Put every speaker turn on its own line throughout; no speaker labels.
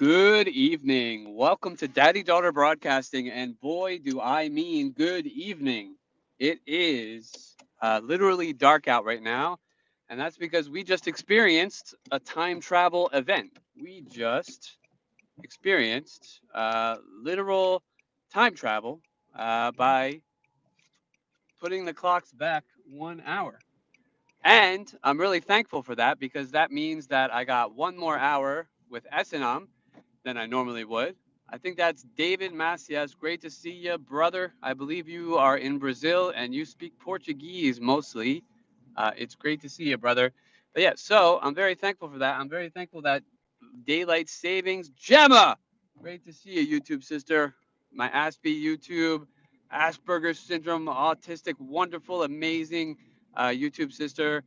Good evening. Welcome to Daddy Daughter Broadcasting, and boy, do I mean good evening. It is literally dark out right now, and that's because we just experienced a time travel event. We just experienced literal time travel by putting the clocks back 1 hour. And I'm really thankful for that because that means that I got one more hour with Esinam than I normally would. I think that's David Macias. Great to see you, brother. I believe you are in Brazil and you speak Portuguese mostly. It's great to see you, brother. But yeah, so I'm very thankful for that. I'm very thankful that daylight savings. Gemma, great to see you, YouTube sister. My Aspie YouTube, Asperger's syndrome, autistic, wonderful, amazing YouTube sister,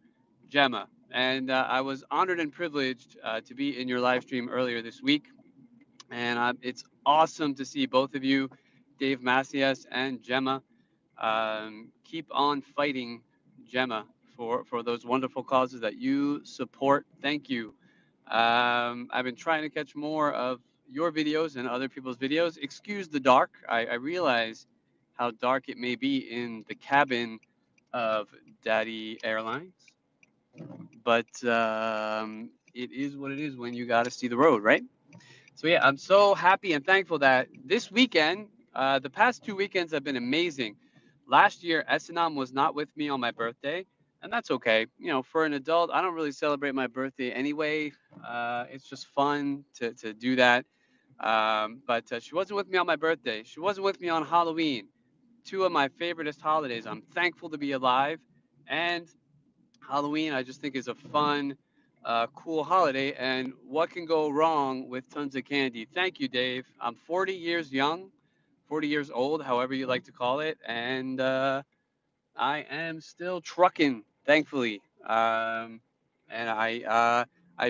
Gemma. And I was honored and privileged to be in your live stream earlier this week. And it's awesome to see both of you, Dave Macias and Gemma. Keep on fighting, Gemma, for those wonderful causes that you support. Thank you. I've been trying to catch more of your videos and other people's videos. Excuse the dark. I realize how dark it may be in the cabin of Daddy Airlines, but it is what it is when you got to see the road, right? So yeah, I'm so happy and thankful that this weekend, the past 2 weekends have been amazing. Last year, Esinam was not with me on my birthday, and that's okay. You know, for an adult, I don't really celebrate my birthday anyway. It's just fun to do that. But she wasn't with me on my birthday. She wasn't with me on Halloween. Two of my favoriteest holidays. I'm thankful to be alive, and Halloween, I just think is a fun, cool holiday. And what can go wrong with tons of candy? Thank you, Dave. I'm 40 years young, 40 years old, however you like to call it, and I am still trucking, thankfully. And I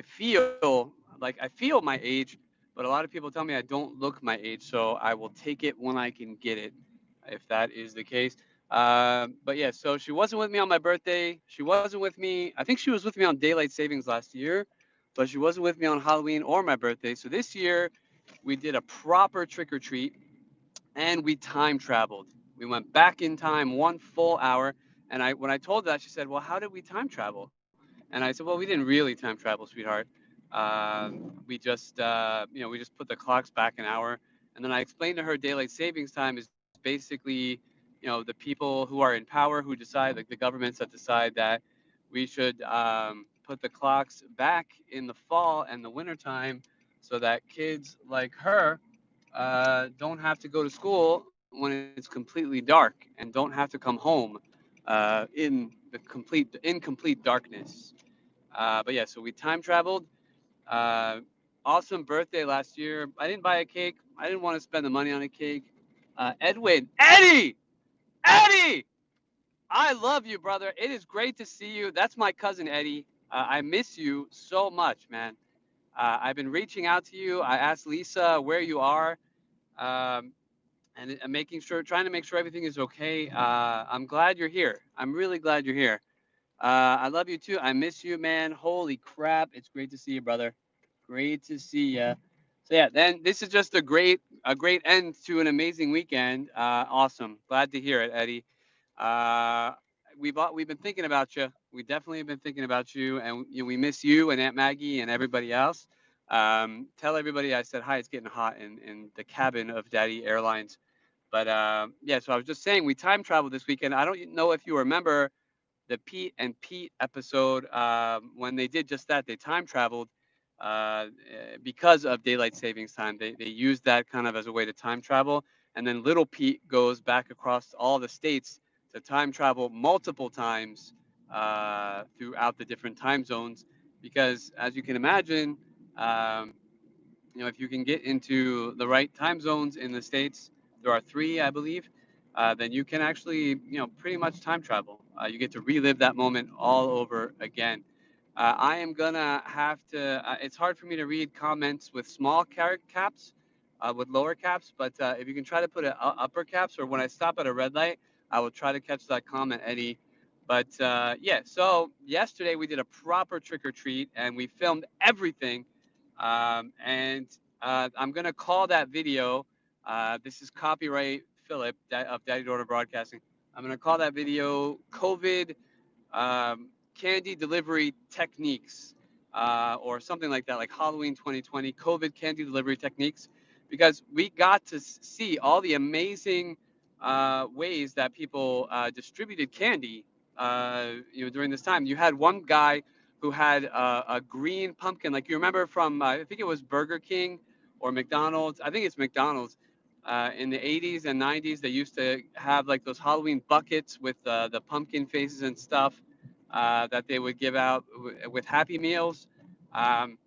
feel like I feel my age, but a lot of people tell me I don't look my age, so I will take it when I can get it, if that is the case. But yeah, so she wasn't with me on my birthday. She wasn't with me. I think she was with me on daylight savings last year, but she wasn't with me on Halloween or my birthday. So this year, we did a proper trick or treat and we time traveled. We went back in time 1 full hour. And when I told her that, she said, "Well, how did we time travel?" And I said, "Well, we didn't really time travel, sweetheart. We just put the clocks back an hour." And then I explained to her daylight savings time is basically, the people who are in power who decide, like the governments that decide that we should put the clocks back in the fall and the winter time so that kids like her don't have to go to school when it's completely dark and don't have to come home in the incomplete darkness. But yeah, so we time traveled. Uh, awesome birthday last year. I didn't buy a cake. I didn't want to spend the money on a cake. Eddie, I love you, brother. It is great to see you. That's my cousin Eddie. I miss you so much, man. I've been reaching out to you. I asked Lisa where you are. Um, and making sure, trying to make sure everything is okay. I'm glad you're here. I'm really glad you're here. I love you too. I miss you, man. Holy crap! It's great to see you, brother. Great to see you. So yeah, then this is just a great end to an amazing weekend. Awesome. Glad to hear it, Eddie. Uh, we've been thinking about you. We definitely have been thinking about you, and we miss you and Aunt Maggie and everybody else. Tell everybody I said hi. It's getting hot in the cabin of Daddy Airlines. But yeah, so I was just saying we time traveled this weekend. I don't know if you remember the Pete and Pete episode when they did just that. They time traveled because of daylight savings time. They used that kind of as a way to time travel. And then little Pete goes back across all the states to time travel multiple times throughout the different time zones. Because as you can imagine, um, if you can get into the right time zones in the states, there are three, I believe, then you can actually, pretty much time travel. You get to relive that moment all over again. I am gonna have to. It's hard for me to read comments with small caps, with lower caps. But if you can try to put upper caps, or when I stop at a red light, I will try to catch that comment, Eddie. But yeah, so yesterday we did a proper trick or treat, and we filmed everything. And I'm gonna call that video. This is copyright Philip of Daddy Daughter Broadcasting. I'm gonna call that video COVID candy delivery techniques, or something like that, like Halloween 2020 COVID candy delivery techniques, because we got to see all the amazing ways that people distributed candy. During this time, you had one guy who had a green pumpkin, like you remember from I think it was Burger King or McDonald's. I think it's McDonald's. In the 80s and 90s, they used to have like those Halloween buckets with the pumpkin faces and stuff that they would give out with Happy Meals. Um,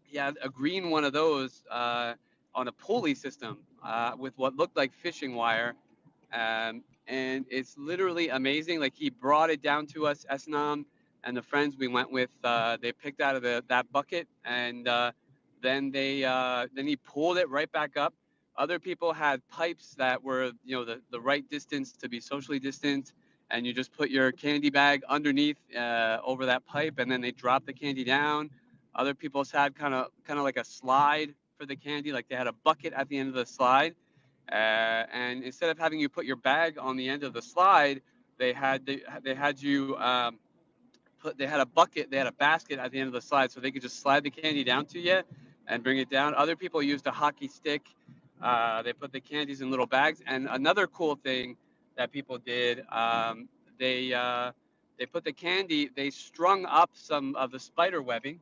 he had a green one of those on a pulley system with what looked like fishing wire. And it's literally amazing. Like he brought it down to us, Esnam, and the friends we went with. They picked out of that bucket, and then he pulled it right back up. Other people had pipes that were the right distance to be socially distant, and you just put your candy bag underneath over that pipe, and then they drop the candy down. Other people's had kind of like a slide for the candy, like they had a bucket at the end of the slide, and instead of having you put your bag on the end of the slide, they had you they had a bucket, they had a basket at the end of the slide, so they could just slide the candy down to you and bring it down. Other people used a hockey stick. They put the candies in little bags. And another cool thing that people did, they uh, they put the candy. They strung up some of the spider webbing.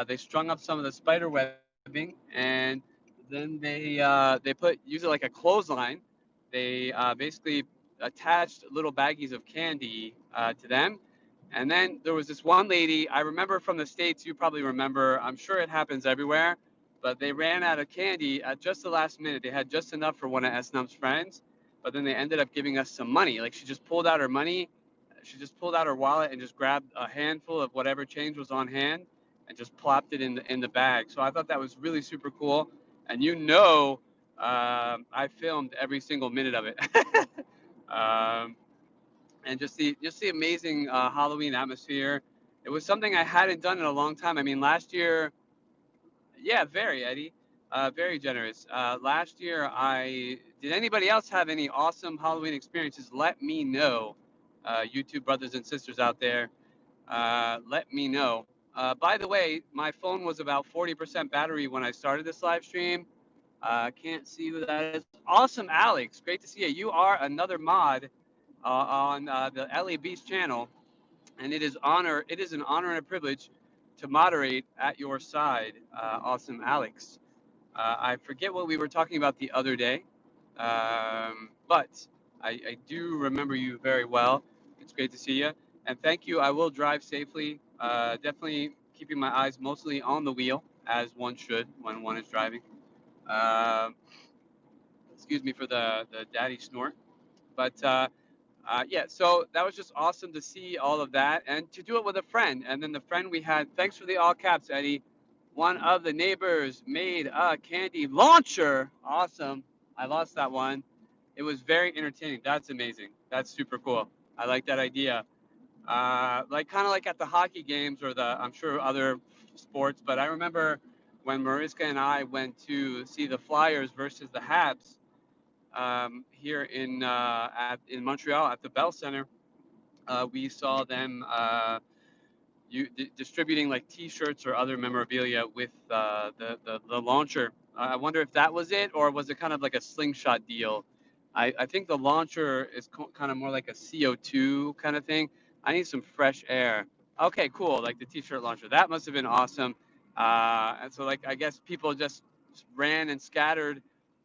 They strung up some of the spider webbing, and then they use it like a clothesline. They basically attached little baggies of candy to them, and then there was this one lady I remember from the States. You probably remember. I'm sure it happens everywhere, but they ran out of candy at just the last minute. They had just enough for one of Esnam's friends, but then they ended up giving us some money. Like she just pulled out her money. She just pulled out her wallet and just grabbed a handful of whatever change was on hand and just plopped it in the bag. So I thought that was really super cool. And I filmed every single minute of it. um, and just the amazing Halloween atmosphere. It was something I hadn't done in a long time. I mean, last year, yeah, very Eddie, very generous. Last year, I did. Anybody else have any awesome Halloween experiences? Let me know, YouTube brothers and sisters out there. Let me know. By the way, my phone was about 40% battery when I started this live stream. Can't see who that is. Awesome, Alex. Great to see you. You are another mod on the LA Beast channel, and It is an honor and a privilege to moderate at your side. Awesome, Alex. I forget what we were talking about the other day, but I do remember you very well. It's great to see you, and thank you. I will drive safely. Definitely keeping my eyes mostly on the wheel, as one should when one is driving. Um Excuse me for the daddy snort, but yeah. So that was just awesome to see all of that and to do it with a friend. And then the friend we had, thanks for the all caps, Eddie. One of the neighbors made a candy launcher. Awesome. I lost that one. It was very entertaining. That's amazing. That's super cool. I like that idea. Like kind of like at the hockey games or I'm sure other sports, but I remember when Mariska and I went to see the Flyers versus the Habs here in Montreal at the Bell Center. We saw them distributing like T-shirts or other memorabilia with the launcher. I wonder if that was it, or was it kind of like a slingshot deal? I think the launcher is kind of more like a CO2 kind of thing. I need some fresh air. Okay, cool. Like the T-shirt launcher. That must have been awesome. And so, like, I guess people just ran and scattered.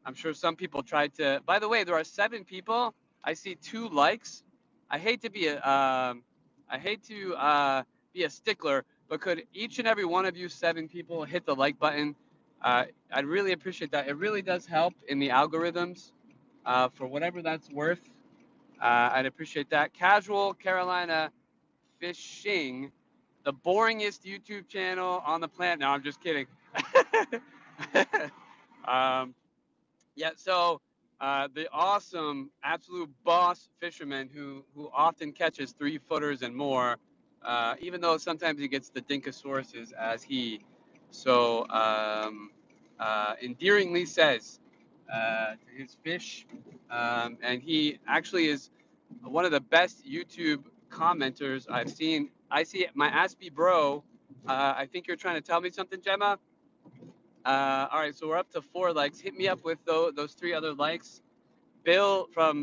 I'm sure some people tried to. By the way, there are 7 people. I see 2 likes. I hate to be a. I hate to be a stickler, but could each and every one of you 7 people hit the like button? I'd really appreciate that. It really does help in the algorithms for whatever that's worth. I'd appreciate that. Casual Carolina Fishing, the boringest YouTube channel on the planet. No, I'm just kidding. um, yeah, so the awesome, absolute boss fisherman who often catches 3 footers and more, even though sometimes he gets the Dinkasauruses as he. So endearingly says to his fish. And he actually is one of the best YouTube commenters I've seen. I see my Aspie bro. I think you're trying to tell me something, Gemma. All right, so we're up to 4 likes. Hit me up with those 3 other likes. Bill from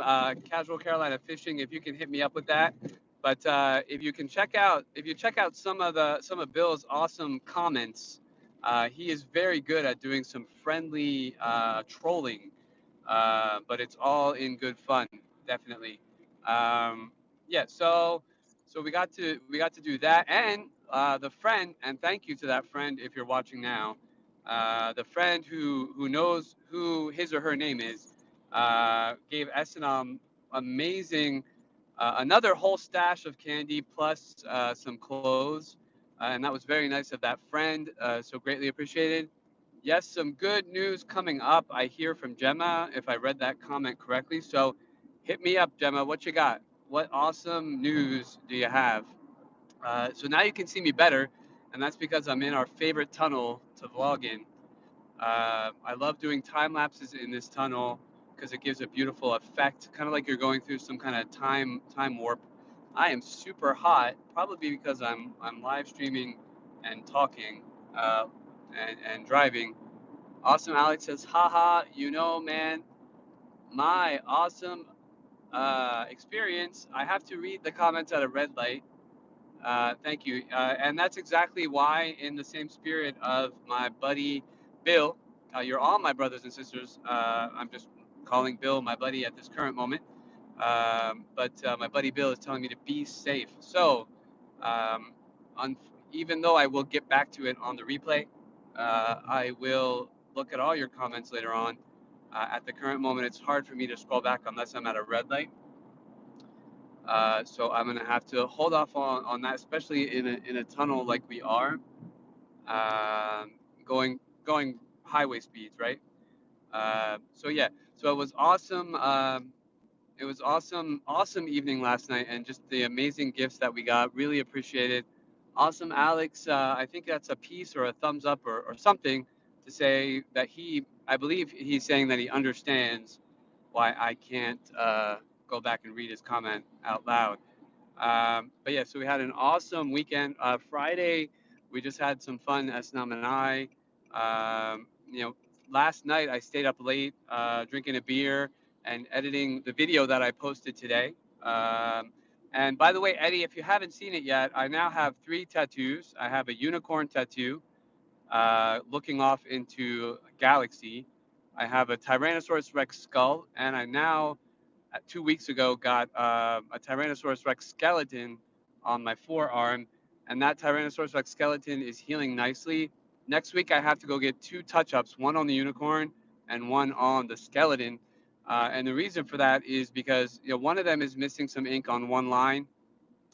Casual Carolina Fishing, if you can hit me up with that. But if you check out some of Bill's awesome comments, he is very good at doing some friendly trolling, but it's all in good fun, definitely. Um, yeah, so we got to do that, and the friend, and thank you to that friend if you're watching now. The friend who knows who his or her name is gave Esenam amazing another whole stash of candy plus some clothes, and that was very nice of that friend. So greatly appreciated. Yes, some good news coming up. I hear from Gemma, if I read that comment correctly. So hit me up, Gemma. What you got? What awesome news do you have? So now you can see me better, and that's because I'm in our favorite tunnel to vlog in. I love doing time lapses in this tunnel because it gives a beautiful effect, kind of like you're going through some kind of time warp. I am super hot, probably because I'm live streaming and talking and driving. Awesome Alex says, haha, man, my awesome experience. I have to read the comments at a red light. Thank you. And that's exactly why, in the same spirit of my buddy Bill, you're all my brothers and sisters. I'm just calling Bill my buddy at this current moment. But my buddy Bill is telling me to be safe. So, um, on, even though I will get back to it on the replay, I will look at all your comments later on. At the current moment, it's hard for me to scroll back unless I'm at a red light. So I'm gonna have to hold off on that, especially in a tunnel like we are, um, going highway speeds, right? So yeah, so it was awesome. It was awesome evening last night, and just the amazing gifts that we got. Really appreciated. Awesome, Alex. I think that's a piece or a thumbs up or something to say that I believe he's saying that he understands why I can't go back and read his comment out loud. But yeah, so we had an awesome weekend. Friday, we just had some fun, Esnam and I. Last night I stayed up late drinking a beer and editing the video that I posted today. And by the way, Eddie, if you haven't seen it yet, I now have 3 tattoos. I have a unicorn tattoo looking off into a galaxy. I have a Tyrannosaurus Rex skull, and I now 2 weeks ago got a Tyrannosaurus Rex skeleton on my forearm, and that Tyrannosaurus Rex skeleton is healing nicely. Next week, I have to go get 2 touch-ups, one on the unicorn and one on the skeleton. And the reason for that is because one of them is missing some ink on one line.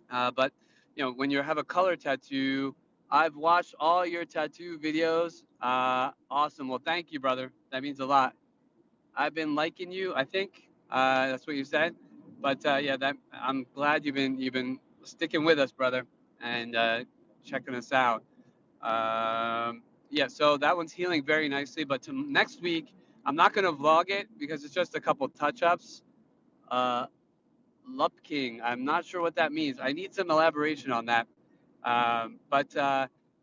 But when you have a color tattoo, I've watched all your tattoo videos. Awesome. Well, thank you, brother. That means a lot. I've been liking you. I think that's what you said. But yeah, that I'm glad you've been sticking with us, brother, and checking us out. Yeah, so that one's healing very nicely. But to next week, I'm not gonna vlog it because it's just a couple touch-ups. Uh, Lupking, I'm not sure what that means. I need some elaboration on that. But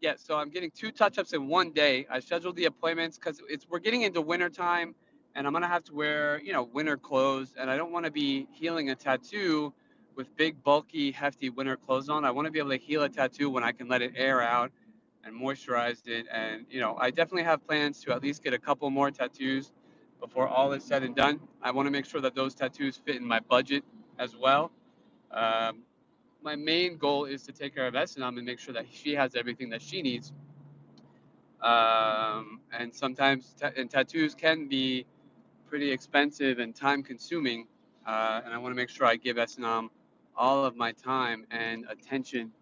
yeah, so I'm getting 2 touch-ups in one day. I scheduled the appointments because we're getting into winter time, and I'm gonna have to wear winter clothes, and I don't want to be healing a tattoo with big, bulky, hefty winter clothes on. I want to be able to heal a tattoo when I can let it air out and moisturize it. And I definitely have plans to at least get a couple more tattoos before all is said and done. I want to make sure that those tattoos fit in my budget as well. Um, my main goal is to take care of Esenam and make sure that she has everything that she needs. And sometimes and tattoos can be pretty expensive and time consuming. And I want to make sure I give Esenam all of my time and attention,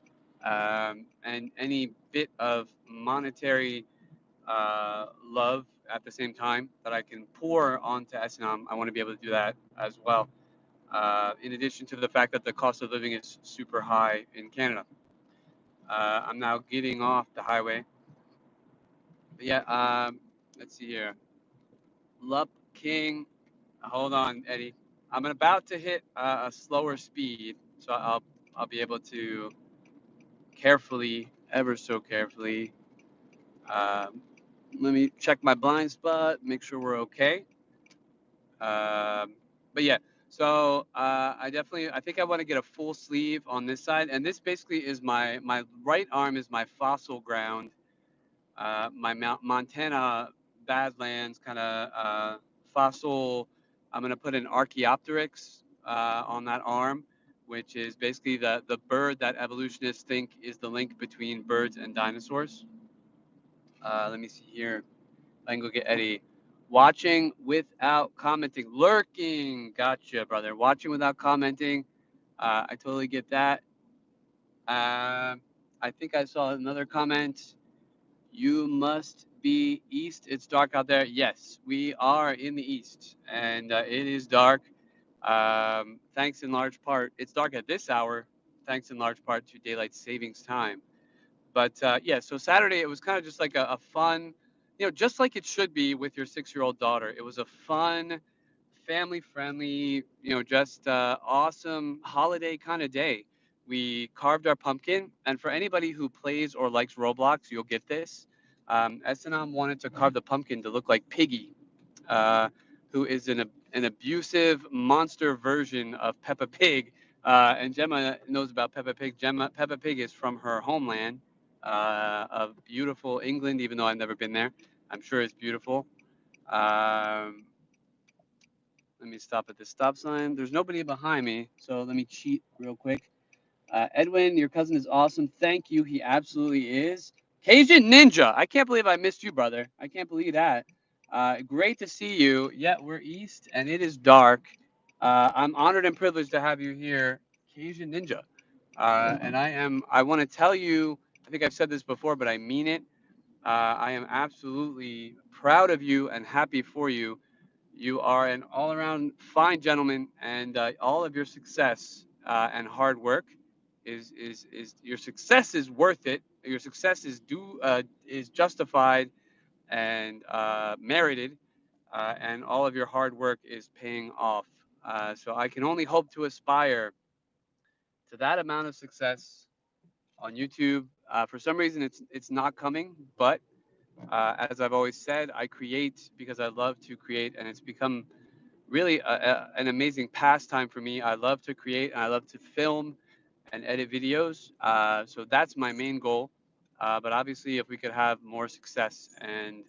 and any bit of monetary love at the same time that I can pour onto Esenam. I want to be able to do that as well. In addition to the fact that the cost of living is super high in Canada. I'm now getting off the highway. But yeah, Let's see here. Lup King. Hold on, Eddie. I'm about to hit a slower speed, so I'll be able to carefully, ever so carefully. Um, Let me check my blind spot, make sure we're okay. But yeah, so I think I want to get a full sleeve on this side, and this basically is my right arm is my fossil ground, my Montana Badlands kind of fossil. I'm gonna put an Archaeopteryx on that arm, which is basically the bird that evolutionists think is the link between birds and dinosaurs. Let me see here. I can go get Eddie. Watching without commenting, lurking. Gotcha, brother. Watching without commenting. I totally get that. I think I saw another comment. You must be east. It's dark out there. Yes, we are in the east, and it is dark. Thanks in large part, it's dark at this hour. Thanks in large part to daylight savings time. But yeah, so Saturday it was kind of just like a fun, just like it should be with your 6-year-old daughter. It was a fun, family friendly, just awesome holiday kind of day. We carved our pumpkin, and for anybody who plays or likes Roblox, you'll get this. Esanam wanted to carve the pumpkin to look like Piggy, uh, who is an abusive monster version of Peppa Pig. And Gemma knows about Peppa Pig. Peppa Pig is from her homeland of beautiful England, even though I've never been there. I'm sure it's beautiful. Um, Let me stop at the stop sign. There's nobody behind me, so let me cheat real quick. Edwin, your cousin is awesome. Thank you. He absolutely is. Cajun Ninja. I can't believe I missed you, brother. I can't believe that. Great to see you. Yeah, we're east and it is dark. I'm honored and privileged to have you here, Cajun Ninja. And I want to tell you, I think I've said this before, but I mean it. I am absolutely proud of you and happy for you. You are an all around fine gentleman, and all of your success and hard work is your success is worth it. Your success is justified and merited, and all of your hard work is paying off. So I can only hope to aspire to that amount of success on YouTube. For some reason, it's not coming, but as I've always said, I create because I love to create, and it's become really an amazing pastime for me. I love to create and I love to film and edit videos. So that's my main goal. But obviously, if we could have more success and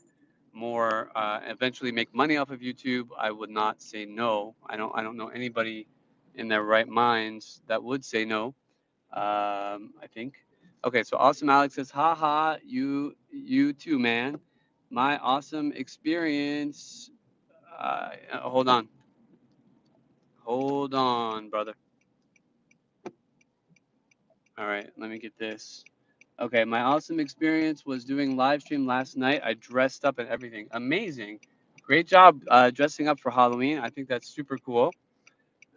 more eventually make money off of YouTube, I would not say no. I don't know anybody in their right minds that would say no. I think. Okay, so awesome Alex says, haha, you too, man. My awesome experience. Hold on. Hold on, brother. All right, let me get this. Okay, my awesome experience was doing live stream last night. I dressed up and everything. Amazing. Great job dressing up for Halloween. I think that's super cool.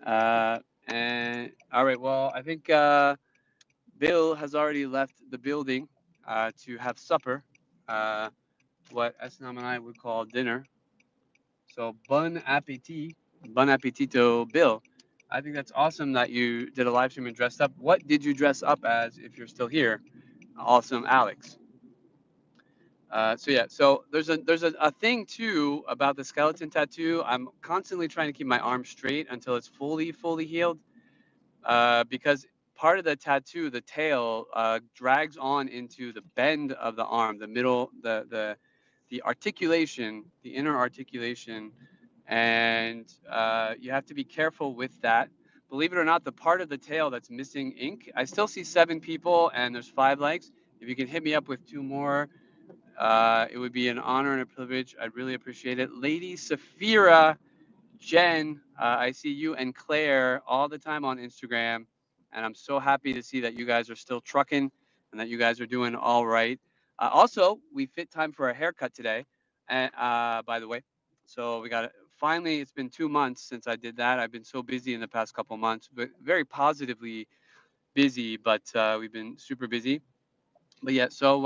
And all right, well, I think Bill has already left the building to have supper, uh, what Esnam and I would call dinner. So bon appetito, Bill. I think that's awesome that you did a live stream and dressed up. What did you dress up as if you're still here? Awesome, Alex. So yeah, so there's a thing too about the skeleton tattoo. I'm constantly trying to keep my arm straight until it's fully healed, because part of the tattoo, the tail, drags on into the bend of the arm, the middle, the articulation, the inner articulation, and you have to be careful with that. Believe it or not, the part of the tail that's missing ink, I still see 7 people and there's 5 likes. If you can hit me up with 2 more, it would be an honor and a privilege. I'd really appreciate it. Lady Safira, Jen, I see you and Claire all the time on Instagram, and I'm so happy to see that you guys are still trucking and that you guys are doing all right. Also, we fit time for a haircut today, and by the way, so we got it. Finally, it's been 2 months since I did that. I've been so busy in the past couple months, but very positively busy. But we've been super busy. But yeah, so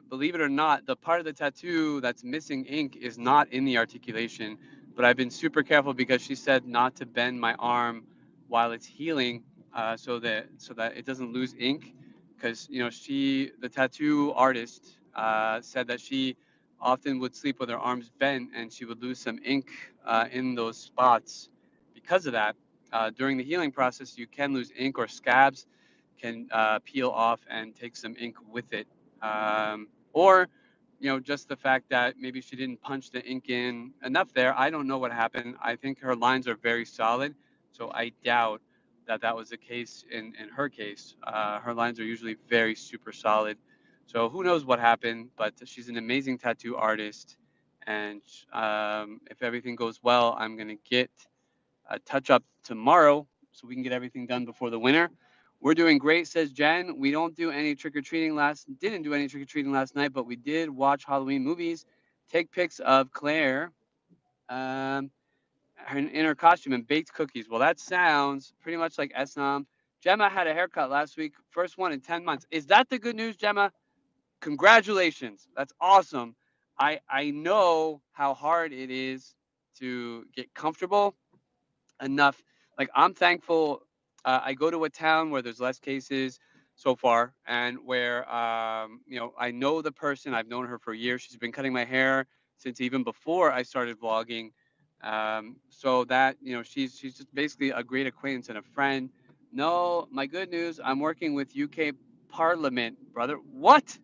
believe it or not, the part of the tattoo that's missing ink is not in the articulation. But I've been super careful because she said not to bend my arm while it's healing, so that it doesn't lose ink. Because the tattoo artist, said that she often would sleep with her arms bent and she would lose some ink in those spots because of that. During the healing process, you can lose ink, or scabs can peel off and take some ink with it. Or just the fact that maybe she didn't punch the ink in enough there. I don't know what happened. I think her lines are very solid, so I doubt that that was the case in her case. Her lines are usually very super solid, so who knows what happened. But she's an amazing tattoo artist, and if everything goes well, I'm gonna get a touch up tomorrow so we can get everything done before the winter. We're doing great, says Jen. We don't do any trick or treating didn't do any trick or treating last night, but we did watch Halloween movies, take pics of Claire, um, in her costume, and baked cookies. Well, that sounds pretty much like Esnam. Gemma had a haircut last week, first one in 10 months. Is that the good news, Gemma? Congratulations. That's awesome. I know how hard it is to get comfortable enough. Like, I'm thankful. I go to a town where there's less cases so far, and where I know the person. I've known her for years. She's been cutting my hair since even before I started vlogging. So that she's just basically a great acquaintance and a friend. No, my good news. I'm working with UK Parliament, brother. What?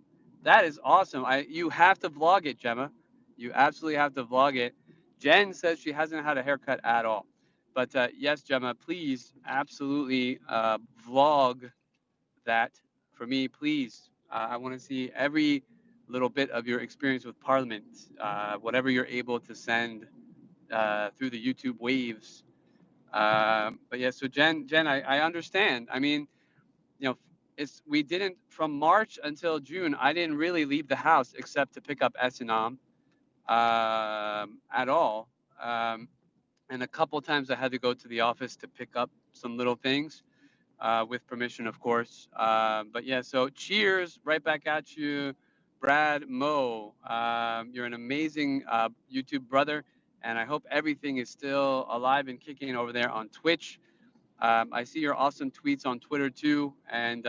That is awesome. You have to vlog it, Gemma. You absolutely have to vlog it. Jen says she hasn't had a haircut at all. But yes, Gemma, please absolutely vlog that for me, please. I want to see every little bit of your experience with Parliament, whatever you're able to send through the YouTube waves. But yeah, so Jen, I understand. I mean, you know, we didn't from March until June. I didn't really leave the house except to pick up Esinam at all. Um, and a couple times I had to go to the office to pick up some little things, with permission, of course. But yeah, so cheers, right back at you, Brad Mo. You're an amazing YouTube brother, and I hope everything is still alive and kicking over there on Twitch. I see your awesome tweets on Twitter too, and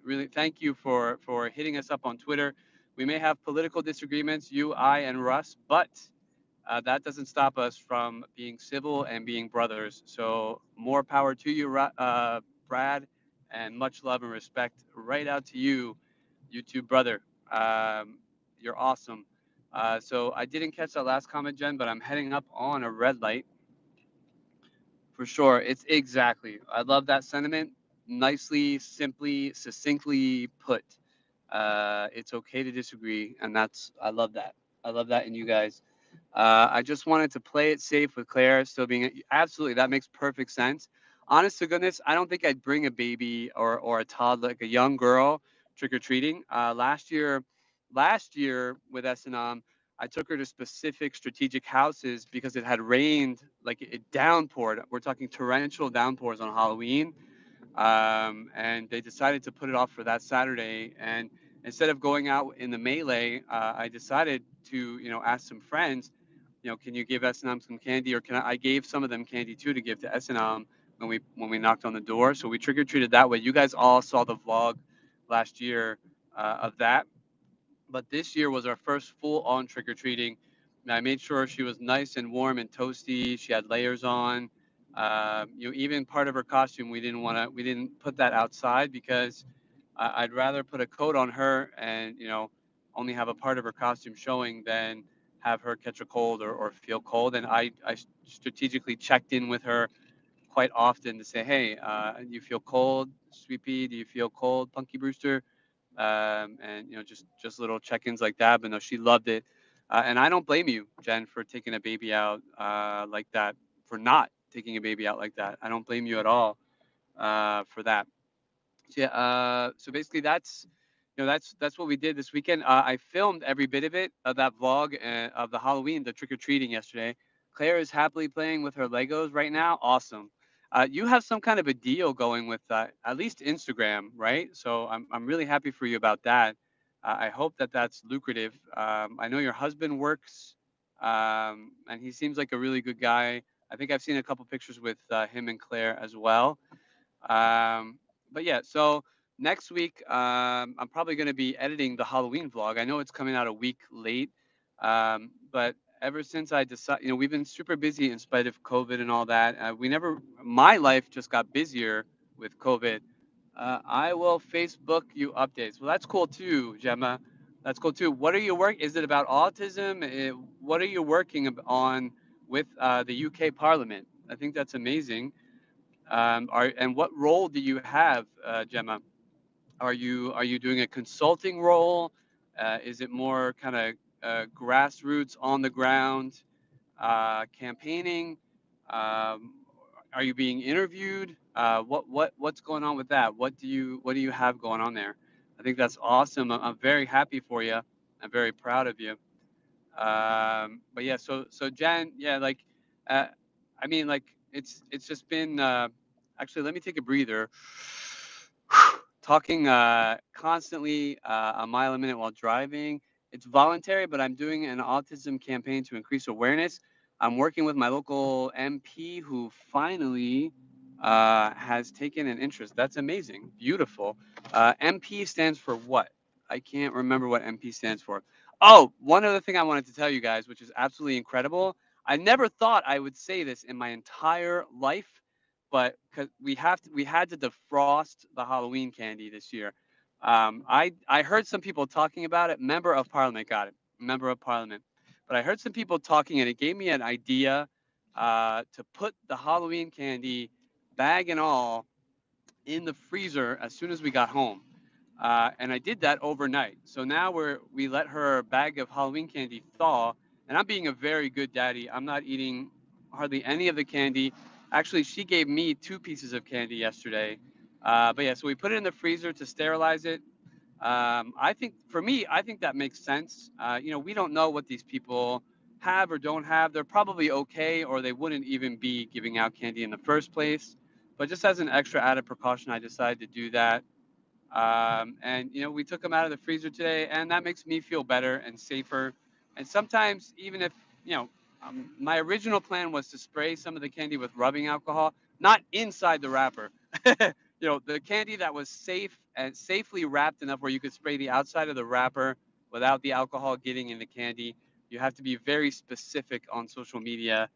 really thank you for hitting us up on Twitter. We may have political disagreements, you, I, and Russ, but that doesn't stop us from being civil and being brothers. So more power to you, Brad, and much love and respect right out to you, YouTube brother. Um, you're awesome. So I didn't catch that last comment, Jen, but I'm heading up on a red light for sure. It's exactly. I love that sentiment. Nicely, simply, succinctly put. It's okay to disagree, and I love that. I love that in you guys. I just wanted to play it safe with Claire still being absolutely. That makes perfect sense. Honest to goodness, I don't think I'd bring a baby or a toddler, like a young girl, trick or treating. Last year with SNM, I took her to specific strategic houses because it had rained, like it downpoured. We're talking torrential downpours on Halloween, and they decided to put it off for that Saturday. And instead of going out in the melee, I decided to, ask some friends, can you give S&M some candy, or can I gave some of them candy too to give to S&M when we knocked on the door. So we trick or treated that way. You guys all saw the vlog last year of that, but this year was our first full on trick or treating. I made sure she was nice and warm and toasty. She had layers on. Even part of her costume, we didn't put that outside because I'd rather put a coat on her and only have a part of her costume showing than have her catch a cold or feel cold. And I strategically checked in with her quite often to say, hey, you feel cold, Sweet Pea? Do you feel cold, Punky Brewster? And just little check-ins like that. But no, she loved it, and I don't blame you, Jen, for taking a baby out like that, for not taking a baby out like that. I don't blame you at all for that. So, yeah, so basically that's what we did this weekend. I filmed every bit of it, of that vlog of the Halloween, the trick or treating yesterday. Claire is happily playing with her Legos right now. Awesome. You have some kind of a deal going with at least Instagram, right? So I'm really happy for you about that. I hope that that's lucrative. I know your husband works, and he seems like a really good guy. I think I've seen a couple pictures with him and Claire as well. Um, but yeah, so next week, I'm probably going to be editing the Halloween vlog. I know it's coming out a week late, but ever since I decided, we've been super busy in spite of COVID and all that. My life just got busier with COVID. I will Facebook you updates. Well, that's cool too, Gemma. That's cool too. What are you work? Is it about autism? What are you working on with the UK Parliament? I think that's amazing. And what role do you have, Gemma? Are you doing a consulting role? Is it more kind of grassroots, on the ground campaigning? Um, are you being interviewed? What's going on with that? What do you have going on there? I think that's awesome. I'm very happy for you. I'm very proud of you. But yeah, so Jan, yeah, like, uh, I mean, like, it's just been. Actually, let me take a breather. Talking constantly a mile a minute while driving. It's voluntary, but I'm doing an autism campaign to increase awareness. I'm working with my local MP who finally has taken an interest. That's amazing. Beautiful. MP stands for what? I can't remember what MP stands for. Oh, one other thing I wanted to tell you guys, which is absolutely incredible. I never thought I would say this in my entire life, but because we had to defrost the Halloween candy this year. I heard some people talking about it. Member of Parliament got it. Member of Parliament, but I heard some people talking, and it gave me an idea to put the Halloween candy, bag and all, in the freezer as soon as we got home. And I did that overnight. So now we let her bag of Halloween candy thaw, and I'm being a very good daddy. I'm not eating hardly any of the candy. Actually, she gave me 2 pieces of candy yesterday. But yeah, so we put it in the freezer to sterilize it. I think for me, I think that makes sense. We don't know what these people have or don't have. They're probably okay, or they wouldn't even be giving out candy in the first place. But just as an extra added precaution, I decided to do that. And we took them out of the freezer today, and that makes me feel better and safer. And sometimes, even if you know, my original plan was to spray some of the candy with rubbing alcohol, not inside the wrapper. The candy that was safe and safely wrapped enough where you could spray the outside of the wrapper without the alcohol getting in the candy. You have to be very specific on social media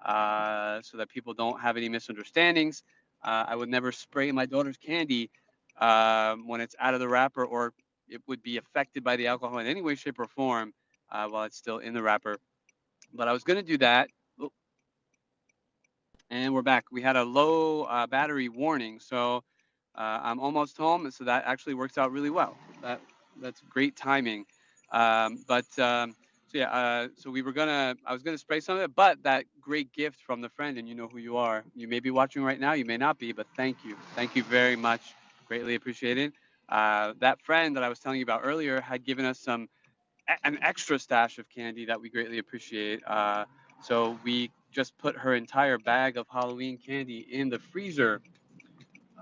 so that people don't have any misunderstandings. I would never spray my daughter's candy when it's out of the wrapper, or it would be affected by the alcohol in any way, shape, or form while it's still in the wrapper. But I was going to do that. Oh, and we're back. We had a low battery warning, so I'm almost home, so that actually works out really well. That's great timing. So yeah, so I was gonna spray some of it, but that great gift from the friend, and you know who you are. You may be watching right now, you may not be, but thank you very much, greatly appreciated. That friend that I was telling you about earlier had given us an extra stash of candy that we greatly appreciate. So we just put her entire bag of Halloween candy in the freezer.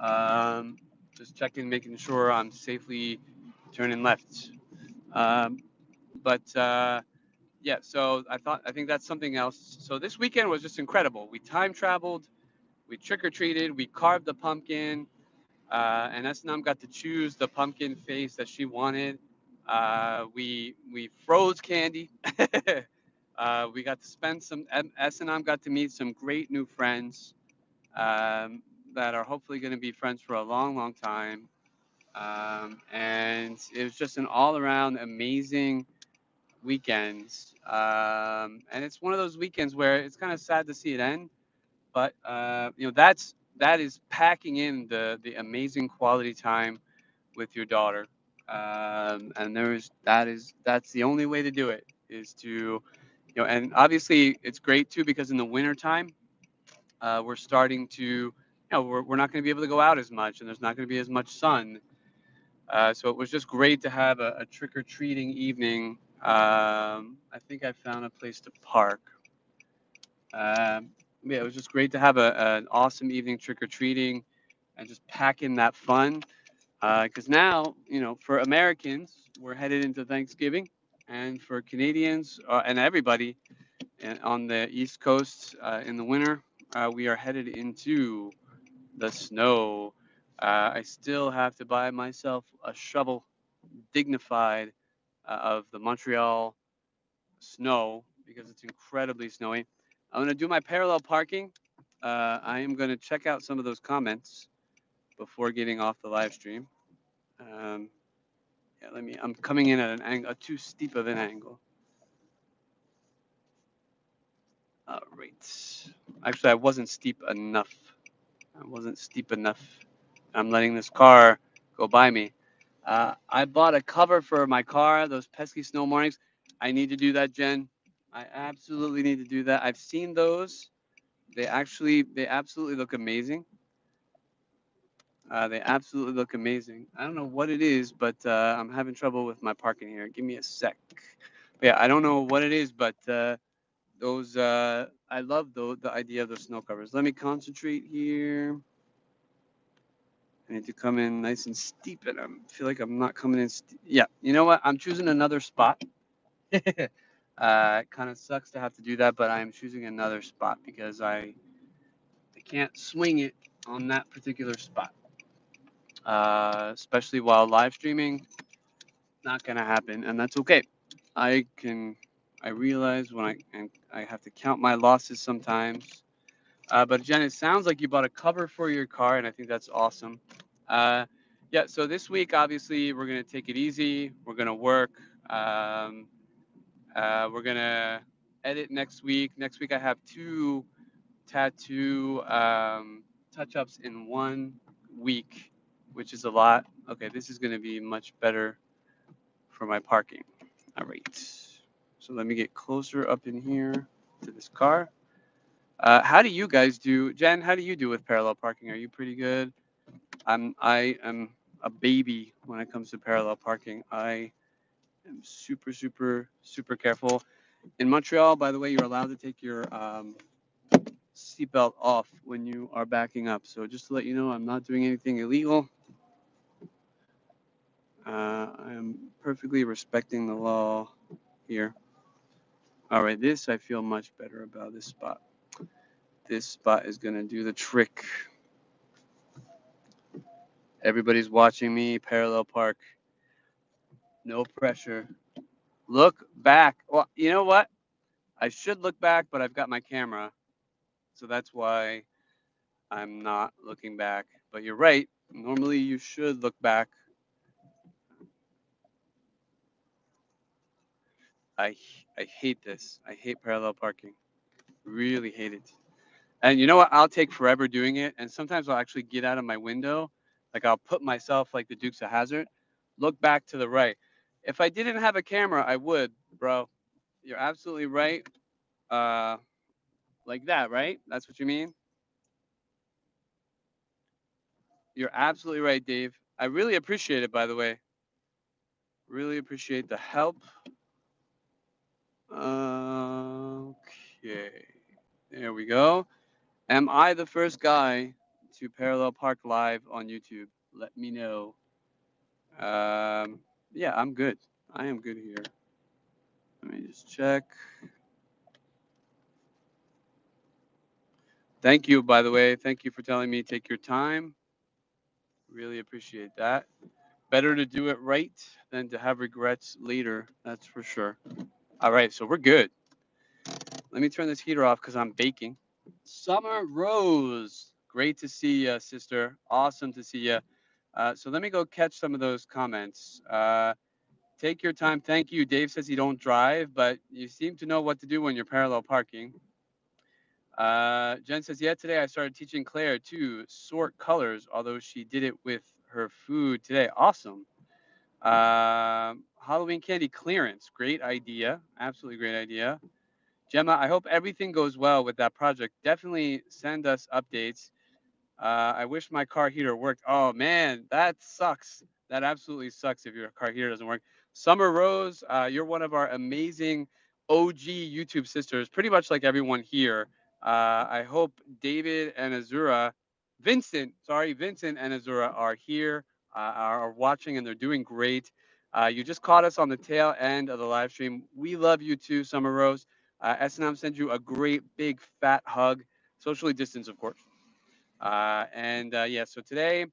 Um, just checking, making sure I'm safely turning left. Um, but yeah, so I think that's something else. So this weekend was just incredible. We time traveled, we trick or treated, we carved the pumpkin, and S&M got to choose the pumpkin face that she wanted. We froze candy. We got to spend some. S&M got to meet some great new friends um, that are hopefully going to be friends for a long, long time. And it was just an all-around amazing weekend. And it's one of those weekends where it's kind of sad to see it end, but that is packing in the amazing quality time with your daughter. And that's the only way to do it is to and obviously it's great too because in the wintertime we're starting to we're not going to be able to go out as much and there's not going to be as much sun. So it was just great to have a trick-or-treating evening. I think I found a place to park. Yeah, it was just great to have an awesome evening trick-or-treating and just pack in that fun. Because now, for Americans, we're headed into Thanksgiving, and for Canadians and everybody on the East Coast in the winter, we are headed into the snow. I still have to buy myself a shovel, dignified, of the Montreal snow because it's incredibly snowy. I'm gonna do my parallel parking. I am gonna check out some of those comments before getting off the live stream. Um, yeah, let me. I'm coming in at an angle, too steep of an angle. All right. Actually, I wasn't steep enough. I wasn't steep enough. I'm letting this car go by me. I bought a cover for my car. Those pesky snow mornings. I need to do that, Jen. I absolutely need to do that. I've seen those. They absolutely look amazing. They absolutely look amazing. I don't know what it is, but I'm having trouble with my parking here. Give me a sec. Yeah, I don't know what it is, but those I love the idea of the snow covers. Let me concentrate here. I need to come in nice and steep, and I feel like I'm not coming in. Yeah, you know what? I'm choosing another spot. It kind of sucks to have to do that, but I am choosing another spot because I can't swing it on that particular spot. Especially while live streaming, not gonna happen, and that's okay. I can. I realize when I have to count my losses sometimes. But Jen, it sounds like you bought a cover for your car, and I think that's awesome. Yeah. So this week, obviously, we're gonna take it easy. We're gonna work. Um, we're gonna edit next week. Next week, I have two tattoo touch-ups in 1 week, which is a lot. Okay, this is gonna be much better for my parking. All right. So let me get closer up in here to this car. How do you guys do, Jen? How do you do with parallel parking? Are you pretty good? I am a baby when it comes to parallel parking. I am super, super, super careful. In Montreal, by the way, you're allowed to take your seatbelt off when you are backing up. So just to let you know, I'm not doing anything illegal. I am perfectly respecting the law here. All right, this I feel much better about this spot. This spot is gonna do the trick. Everybody's watching me parallel park. No pressure. Look back. Well, you know what? I should look back, but I've got my camera. So that's why I'm not looking back. But you're right. Normally you should look back. I I hate this. I hate parallel parking. Really hate it. And you know what? I'll take forever doing it. And sometimes I'll actually get out of my window. Like I'll put myself like the Dukes of Hazzard, look back to the right. If I didn't have a camera, I would, bro. You're absolutely right. Uh, like that, right? That's what you mean? You're absolutely right, Dave. I really appreciate it, by the way. Really appreciate the help. Okay. There we go. Am I the first guy to parallel park live on YouTube? Let me know. Yeah, I'm good. I am good here. Let me just check. Thank you, by the way. Thank you for telling me take your time. Really appreciate that. Better to do it right than to have regrets later. That's for sure. All right, so we're good. Let me turn this heater off because I'm baking. Summer Rose, great to see you, sister. Awesome to see you. So let me go catch some of those comments. Take your time. Thank you. Dave says you don't drive, but you seem to know what to do when you're parallel parking. Jen says, yeah, today I started teaching Claire to sort colors, although she did it with her food today. Awesome. Halloween candy clearance. Great idea. Absolutely great idea. Gemma, I hope everything goes well with that project. Definitely send us updates. I wish my car heater worked. Oh man, that sucks. That absolutely sucks if your car heater doesn't work. Summer Rose, you're one of our amazing OG YouTube sisters, pretty much like everyone here. I hope David and Azura, Vincent and Azura are here, are watching, and they're doing great. You just caught us on the tail end of the live stream. We love you too, Summer Rose. S&M sends you a great big fat hug, socially distanced, of course. Yeah, so today,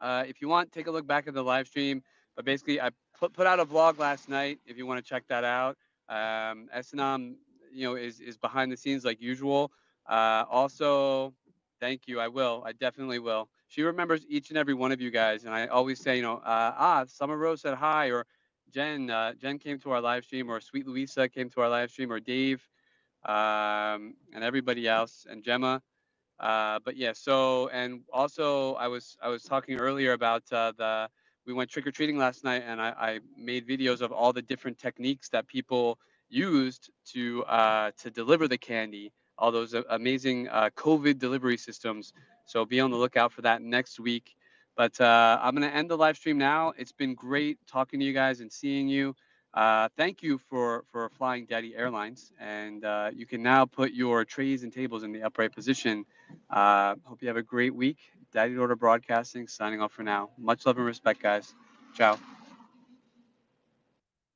if you want, take a look back at the live stream. But basically, I put out a vlog last night. If you want to check that out, S&M, is behind the scenes like usual. Also, thank you. I will. I definitely will. She remembers each and every one of you guys, and I always say, Summer Rose said hi, or Jen came to our live stream, or Sweet Louisa came to our live stream, or Dave, and everybody else, and Gemma. But yeah, so and also I was talking earlier about the we went trick or treating last night, and I made videos of all the different techniques that people used to deliver the candy, all those amazing COVID delivery systems. So be on the lookout for that next week. But I'm gonna end the live stream now. It's been great talking to you guys and seeing you. Thank you for flying Daddy Airlines, and you can now put your trays and tables in the upright position. Hope you have a great week. Daddy Daughter Broadcasting signing off for now. Much love and respect, guys. Ciao.